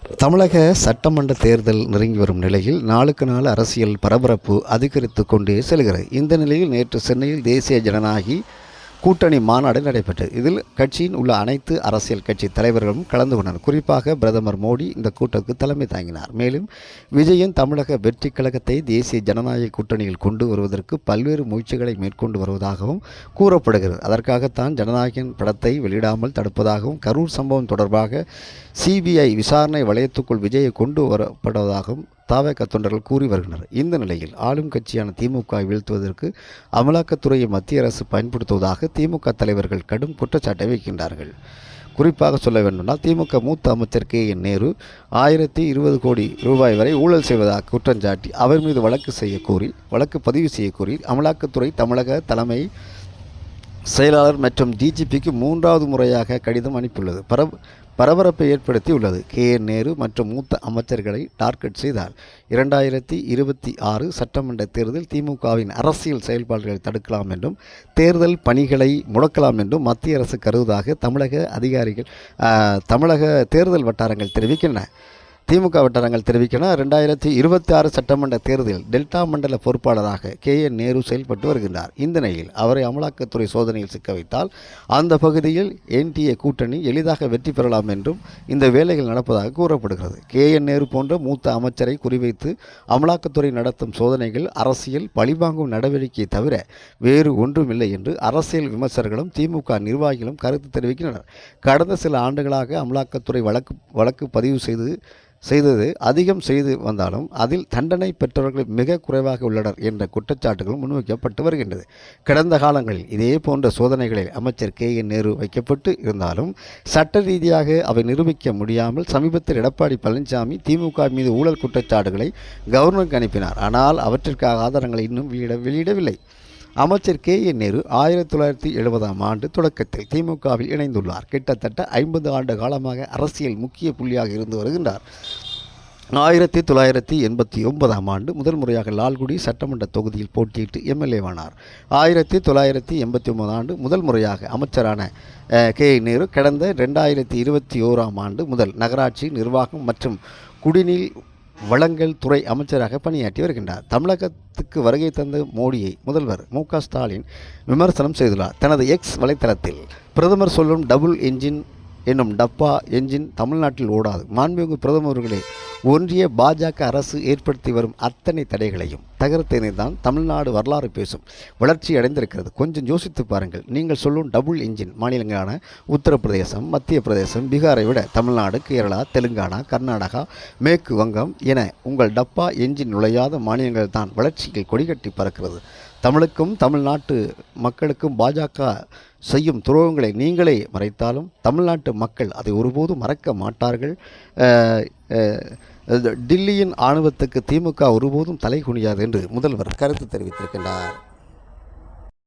தமிழக சட்டமன்ற தேர்தல் நெருங்கி வரும் நிலையில் நாளுக்கு நாள் அரசியல் பரபரப்பு அதிகரித்து கொண்டே செல்கிறது. இந்த நிலையில் நேற்று சென்னையில் தேசிய ஜனநாயக கூட்டணி மாநாடு நடைபெற்றது. இதில் கட்சியின் உள்ள அனைத்து அரசியல் கட்சி தலைவர்களும் கலந்து கொண்டனர். குறிப்பாக பிரதமர் மோடி இந்த கூட்டத்துக்கு தலைமை தாங்கினார். மேலும் விஜயன் தமிழக வெற்றி கழகத்தை தேசிய ஜனநாயக கூட்டணியில் கொண்டு வருவதற்கு பல்வேறு முயற்சிகளை மேற்கொண்டு வருவதாகவும் கூறப்படுகிறது. அதற்காகத்தான் ஜனநாயகன் படத்தை வெளியிடாமல் தடுப்பதாகவும் கரூர் சம்பவம் தொடர்பாக சிபிஐ விசாரணை வளையத்துக்குள் விஜயை கொண்டு வரப்படுவதாகவும் தவேக தொண்டர்கள் கூறி வருகின்றனர். இந்த நிலையில் ஆளும் கட்சியான திமுக வீழ்த்துவதற்கு அமலாக்கத்துறையை மத்திய அரசு பயன்படுத்துவதாக திமுக தலைவர்கள் கடும் குற்றச்சாட்டை வைக்கின்றார்கள். குறிப்பாக சொல்ல வேண்டுமென்றால் திமுக மூத்த அமைச்சர் KN நேரு 1020 கோடி ரூபாய் வரை ஊழல் செய்வதாக குற்றஞ்சாட்டி அவர் மீது வழக்கு பதிவு செய்யக்கோரி அமலாக்கத்துறை தமிழக தலைமை செயலாளர் மற்றும் DGPக்கு 3வது முறையாக கடிதம் அனுப்பியுள்ளது. பரபரப்பை ஏற்படுத்தியுள்ளது. KN நேரு மற்றும் மூத்த அமைச்சர்களை டார்கெட் செய்தார். 2026 சட்டமன்ற தேர்தலில் திமுகவின் அரசியல் செயல்பாடுகளை தடுக்கலாம் என்றும் தேர்தல் பணிகளை முடக்கலாம் என்றும் மத்திய அரசு கருதுவதாக தமிழக தேர்தல் வட்டாரங்கள் தெரிவிக்கின்றன. திமுக வட்டாரங்கள் தெரிவிக்கின்றன. 2026 சட்டமன்ற தேர்தலில் டெல்டா மண்டல பொறுப்பாளராக KN நேரு செயல்பட்டு வருகின்றார். இந்த நிலையில் அவரை அமலாக்கத்துறை சோதனையில் சிக்க வைத்தால் அந்த பகுதியில் NDA கூட்டணி எளிதாக வெற்றி பெறலாம் என்றும் இந்த வேலைகள் நடப்பதாக கூறப்படுகிறது. KN நேரு போன்ற மூத்த அமைச்சரை குறிவைத்து அமலாக்கத்துறை நடத்தும் சோதனைகள் அரசியல் பழிவாங்கும் நடவடிக்கையை தவிர வேறு ஒன்றுமில்லை என்று அரசியல் விமர்சகர்களும் திமுக நிர்வாகிகளும் கருத்து தெரிவிக்கின்றனர். கடந்த சில ஆண்டுகளாக அமலாக்கத்துறை வழக்கு பதிவு செய்தது அதிகம் செய்து வந்தாலும் அதில் தண்டனை பெற்றவர்கள் மிக குறைவாக உள்ளனர் என்ற குற்றச்சாட்டுகளும் முன்வைக்கப்பட்டு வருகின்றது. கடந்த காலங்களில் இதே போன்ற சோதனைகளில் அமைச்சர் KN நேரு வைக்கப்பட்டு இருந்தாலும் சட்ட ரீதியாக அவை நிரூபிக்க முடியாமல் சமீபத்தில் எடப்பாடி பழனிசாமி திமுக மீது ஊழல் குற்றச்சாட்டுகளை கவர்னருக்கு அனுப்பினார். ஆனால் அவற்றிற்காக ஆதாரங்களை இன்னும் வெளியிடவில்லை. அமைச்சர் KN நேரு 1970ஆம் ஆண்டு தொடக்கத்தில் திமுகவில் இணைந்துள்ளார். கிட்டத்தட்ட 50 ஆண்டு காலமாக அரசியல் முக்கிய புள்ளியாக இருந்து வருகின்றார். 1989ஆம் ஆண்டு முதல் முறையாக லால்குடி சட்டமன்ற தொகுதியில் போட்டியிட்டு MLA-வானார். 1989 ஆண்டு முதல் முறையாக அமைச்சரான KN நேரு கடந்த 2021ஆம் ஆண்டு முதல் நகராட்சி நிர்வாகம் மற்றும் குடிநீர் வழங்கல் துறை அமைச்சராக பணியாற்றி வருகின்றார். தமிழகத்துக்கு வருகை தந்த மோடியை முதல்வர் MK ஸ்டாலின் விமர்சனம் செய்துள்ளார். தனது X வலைத்தளத்தில் பிரதமர் சொல்லும் டபுள் என்ஜின் என்னும் டப்பா என்ஜின் தமிழ்நாட்டில் ஓடாது. மாண்புமிகு பிரதமர்களே, ஒன்றிய பாஜக அரசு ஏற்படுத்தி வரும் அத்தனை தடைகளையும் தகர்த்தனை தான் தமிழ்நாடு வரலாறு பேசும் வளர்ச்சி அடைந்திருக்கிறது. கொஞ்சம் யோசித்து பாருங்கள். நீங்கள் சொல்லும் டபுள் என்ஜின் மாநிலங்களான உத்தரப்பிரதேசம், மத்திய பிரதேசம், பீகாரை விட தமிழ்நாடு, கேரளா, தெலுங்கானா, கர்நாடகா, மேற்கு வங்கம் என உங்கள் டப்பா என்ஜின் நுழையாத மாநிலங்கள் தான் வளர்ச்சியில் கொடிகட்டி பறக்கிறது. தமிழுக்கும் தமிழ்நாட்டு மக்களுக்கும் பாஜக செய்யும் துரோகங்களை நீங்களே மறைத்தாலும் தமிழ்நாட்டு மக்கள் அதை ஒருபோதும் மறக்க மாட்டார்கள். டில்லியின் ஆணவத்துக்கு திமுக ஒருபோதும் தலை குனியாது என்று முதல்வர் கருத்து தெரிவித்திருக்கின்றார்.